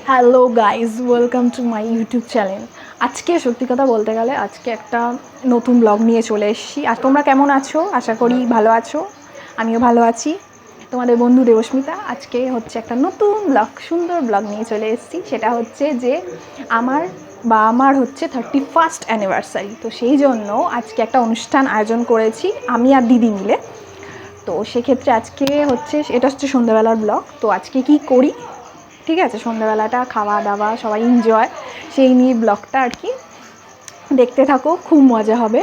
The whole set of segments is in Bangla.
Hello guys, welcome to my YouTube channel. আজকে সত্যি কথা বলতে গেলে আজকে একটা নতুন ব্লগ নিয়ে চলে এসেছি। আর তোমরা কেমন আছো? আশা করি ভালো আছো, আমিও ভালো আছি। তোমাদের বন্ধু দেবস্মিতা আজকে হচ্ছে একটা নতুন ব্লগ, সুন্দর ব্লগ নিয়ে চলে এসেছি। সেটা হচ্ছে যে আমার হচ্ছে 31st অ্যানিভার্সারি। তো সেই জন্য আজকে একটা অনুষ্ঠান আয়োজন করেছি আমি আর দিদি মিলে। তো সেক্ষেত্রে আজকে হচ্ছে এটা হচ্ছে সন্ধ্যাবেলার ব্লগ। তো আজকে কি করি, ঠিক আছে, সন্ধ্যাবেলাটা খাওয়া দাওয়া সবাই এনজয়, সেই নিয়ে ব্লগটা আর কি দেখতে থাকো, খুব মজা হবে।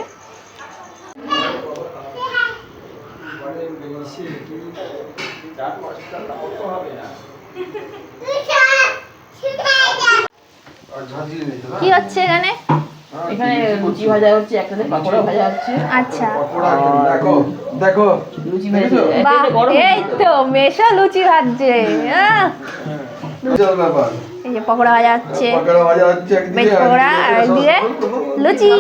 কি হচ্ছে এখানে? এখানে লুচি ভাজা হচ্ছে, একটাতে পাকোড়া ভাজা হচ্ছে। আচ্ছা, দেখো দেখো লুচি ভেজে এই তো মেশা লুচি ভাজছে। এই যে পকোড়া ভাজা হচ্ছে, ভেজ পকোড়া, আর দিয়ে লুচি।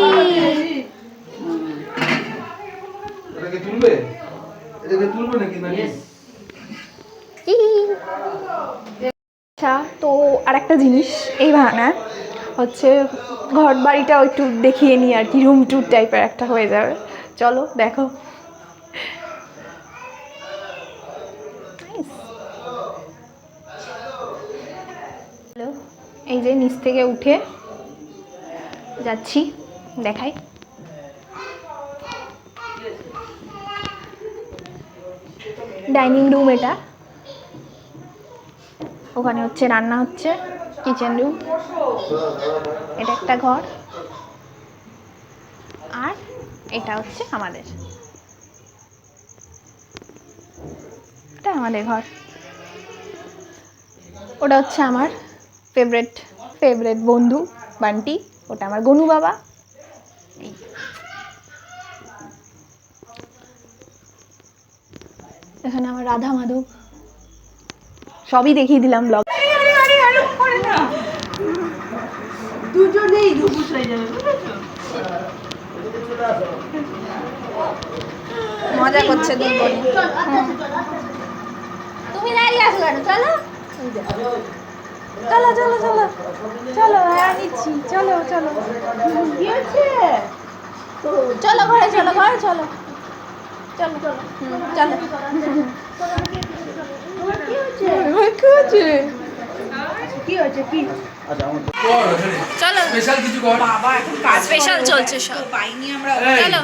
এটাকে তুলবে নাকি আচ্ছা, তো আরেকটা জিনিস, এই বাহানা হচ্ছে ঘর বাড়িটাও একটু দেখিয়ে নিই আর কি, রুম ট্যুর টাইপের একটা হয়ে যাবে। চলো দেখো। এই যে নিচ থেকে উঠে যাচ্ছি, দেখাই। ডাইনিং রুম এটা, ওখানে হচ্ছে রান্না হচ্ছে, কিচেন রুম, এটা একটা ঘর, আর এটা হচ্ছে এটা আমাদের ঘর। ওটা হচ্ছে আমার ফেভারেট বন্ধু বান্টি, ওটা আমার গনু বাবা। এখানে আমার রাধা মাধব, সবই দেখিয়ে দিলাম ব্লগ। দুজনেই দুপুর হয়ে যাবে, মজা করছে দুই বোন। তুমি দাঁড়িয়ে আসো কেন? চলো চলো চলো চলো চলো, হ্যাঁ নিচ্ছি, চলো চলো কি হচ্ছে? চলো ঘরে, চলো ঘরে, চলো চলো চলো চলো। কি হচ্ছে? কি চলো, স্পেশাল কিছু কর বাবা, এখন কাজ স্পেশাল চলছে সব, পাইনি আমরা। চলো।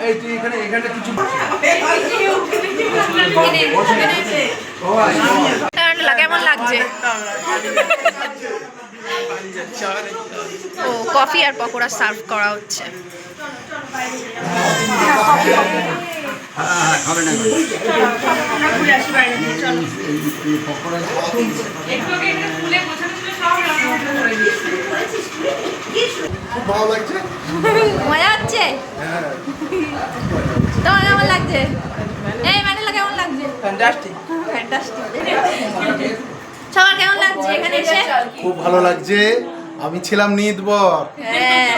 এই তুই এখানে কিছু কেমন লাগছে? ও কফি আর পকোড়া সার্ভ করা হচ্ছে। খুব ভালো লাগছে, মজা হচ্ছে? তোমার কেমন লাগছে? এই ম্যান্ডেলা কেমন লাগছে? ফ্যান্টাস্টিক। সবার কেমন লাগছে এখানে এসে? খুব ভালো লাগছে। আমি ছিলাম নিদবর। হ্যাঁ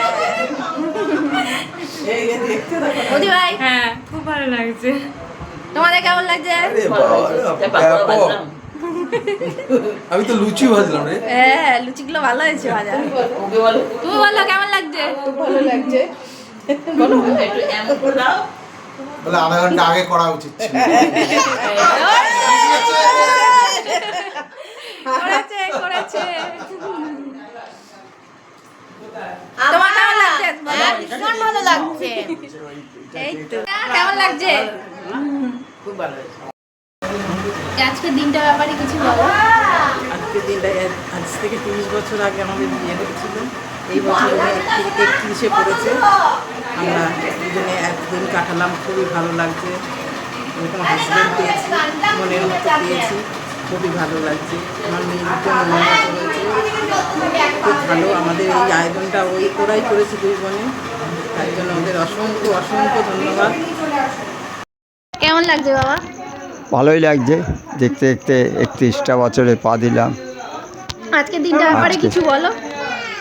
মোদি ভাই, হ্যাঁ খুব ভালো লাগছে। তোমাদের কেমন লাগছে? আমি তো লুচি ভাজলাম রে। হ্যাঁ লুচিগুলো ভালো হয়েছে ভাজা। ওকে বলো, তুমি বলো কেমন লাগছে? ভালো লাগছে। বলো একটু এমন করে দাও। বলে আধা ঘন্টা আগে করা উচিত ছিল। করেছে তোমার কেমন লাগছে? ভীষণ ভালো লাগছে। এই তো কেমন লাগছে? খুব ভালো হয়েছে। আজকের দিনটার ব্যাপারে কিছু বলো। আজকের দিনটা আজ থেকে 30 বছর আগে আমাদের বিয়ে হয়েছিল। এই বছর 31শে পড়েছে। আমরা দুজনে একদিন কাটালাম, খুবই ভালো লাগছে। এরকম হাসবেন্ড পেয়েছি, মনের মতো পেয়েছি, খুবই ভালো লাগছে। আমার মেয়ের মতো মনের মতো হয়েছে, খুব ভালো। আমাদের এই আয়োজনটা ওরাই করেছে দুই বোনে, তার জন্য ওদের অসংখ্য অসংখ্য ধন্যবাদ। কেমন লাগছে বাবা? ভালোই লাগছে, দেখতে দেখতে 31টা বছরে পা দিলাম। আজকের দিনটার ব্যাপারে কিছু বলো।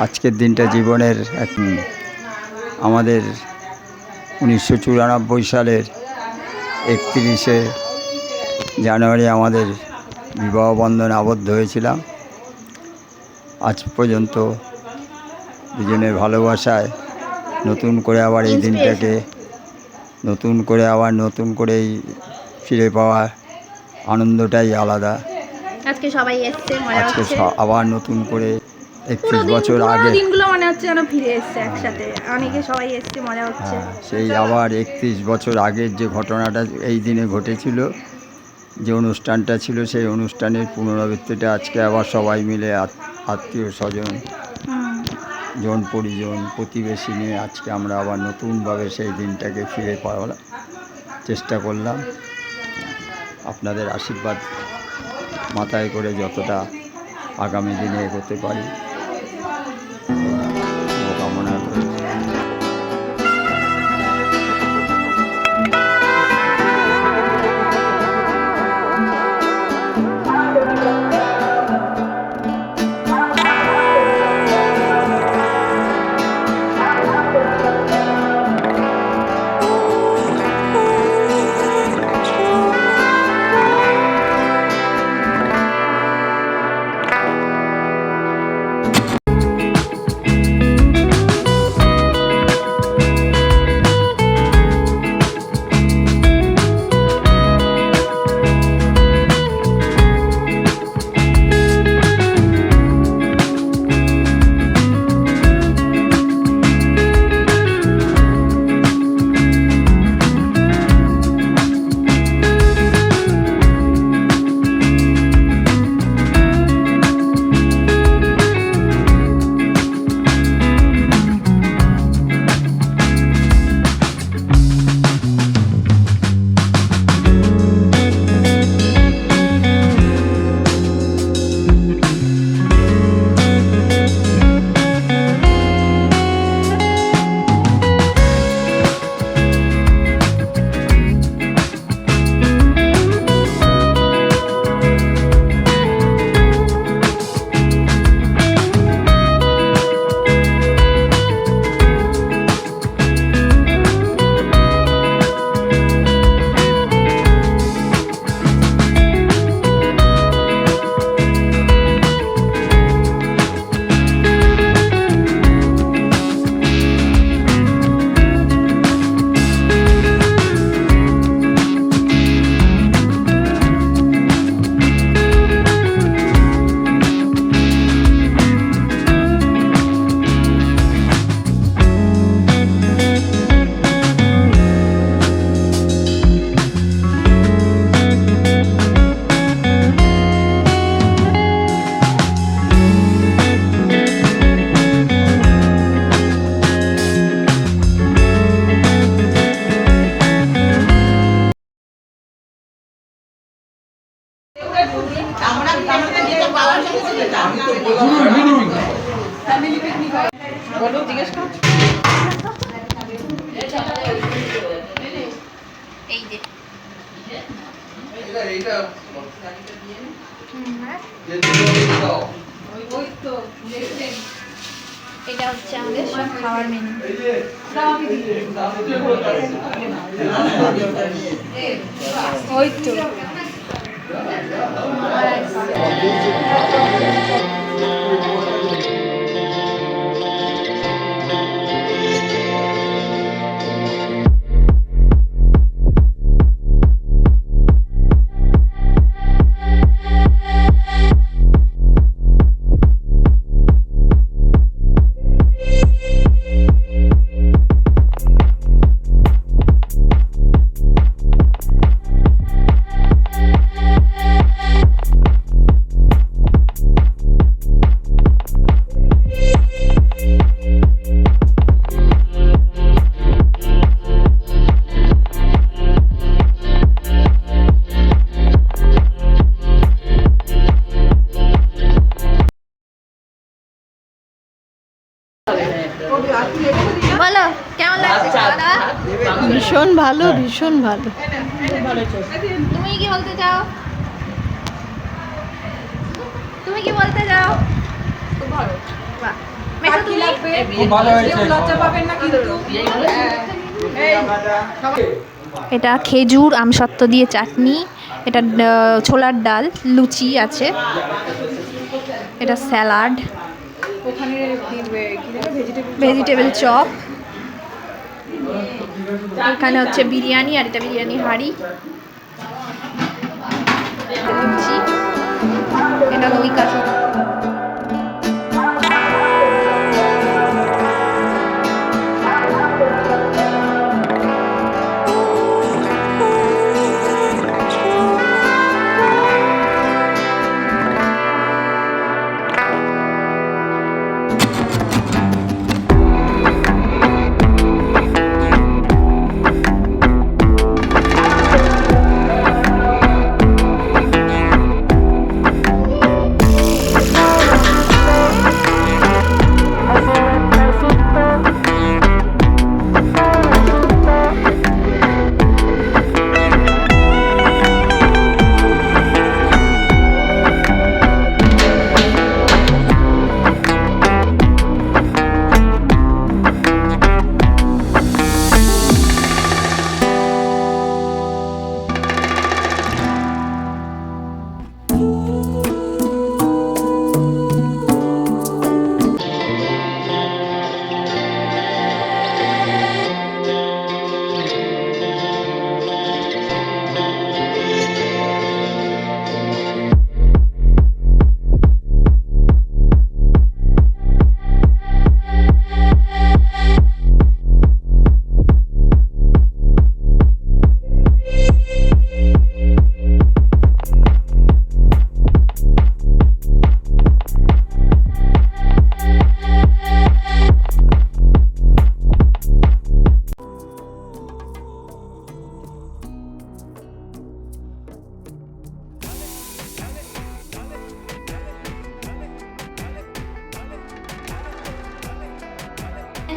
আজকের দিনটা জীবনের আমাদের 1994 সালের 31শে জানুয়ারি আমাদের বিবাহ বন্ধনে আবদ্ধ হয়েছিলাম। আজ পর্যন্ত দুজনের ভালোবাসায় নতুন করে আবার এই দিনটাকে নতুন করে ফিরে পাওয়া আনন্দটাই আলাদা। আজকে সবাই এসছে, মজা আজকে হচ্ছে। আবার নতুন করে পুরো 31 বছর আগে দিনগুলো মনে হচ্ছে যেন ফিরে এসছে একসাথে, অনেকে সবাই এসছে, মজা হচ্ছে। সেই আবার 31 বছর আগের যে ঘটনাটা এই দিনে ঘটেছিল, যে অনুষ্ঠানটা ছিল, সেই অনুষ্ঠানের পুনরাবৃত্তিটা আজকে আবার সবাই মিলে আত্মীয় স্বজন, জন পরিজন, প্রতিবেশী নিয়ে আজকে আমরা আবার নতুনভাবে সেই দিনটাকে ফিরে পাওয়ার চেষ্টা করলাম। আপনাদের আশীর্বাদ মাথায় করে যতটা আগামী দিনে এগোতে পারি কামনা করি। বলো, জিজ্ঞেস করো। এই যে এটা হচ্ছে আমাদের সব খাওয়ার মেনু। ওই তো বলো কেমন লাগছে খাওয়া দাওয়া? ভীষণ ভালো, ভীষণ ভালো। তুমি কি বলতে চাও? তুমি কি বলতে চাও? খুব ভালো। বাহ। মেসো তুমি? খুব ভালো হয়েছে। এটা খেজুর আমসত্ত্ব দিয়ে চাটনি, এটা ছোলার ডাল, লুচি আছে, এটা স্যালাড, ওখানে ভেজিটেবল চপ, এখানে হচ্ছে বিরিয়ানি, আর এটা বিরিয়ানি হাঁড়ি, লুচি, এটা দই কাঠি।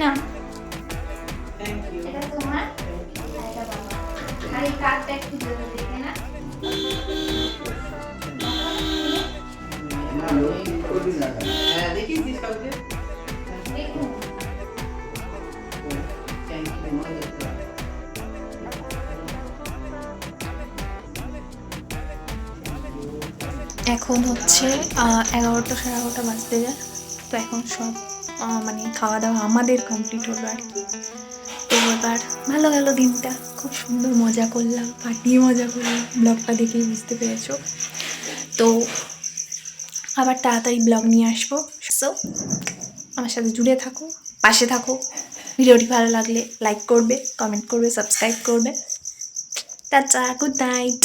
না থ্যাংক ইউ। এটা তোমার, এটা বাবা। আর এই কার্ডটা একটু দেখে না। হ্যাঁ দেখিয়েছিস কাউকে? দেখুন। Thank you. এখন হচ্ছে 11টা 11:30 বাজতে যায়। তো এখন সব মানে খাওয়া দাওয়া আমাদের কমপ্লিট হলো আর কি। তো এবার ভালো গেল দিনটা, খুব সুন্দর মজা করলাম, ফাটিয়ে মজা করলাম, ব্লগটা দেখেই বুঝতে পেরেছো। তো আবার তাড়াতাড়ি ব্লগ নিয়ে আসবো। সো আমার সাথে জুড়ে থাকো, পাশে থাকো। ভিডিওটি ভালো লাগলে লাইক করবে, কমেন্ট করবে, সাবস্ক্রাইব করবে। Tata, good night.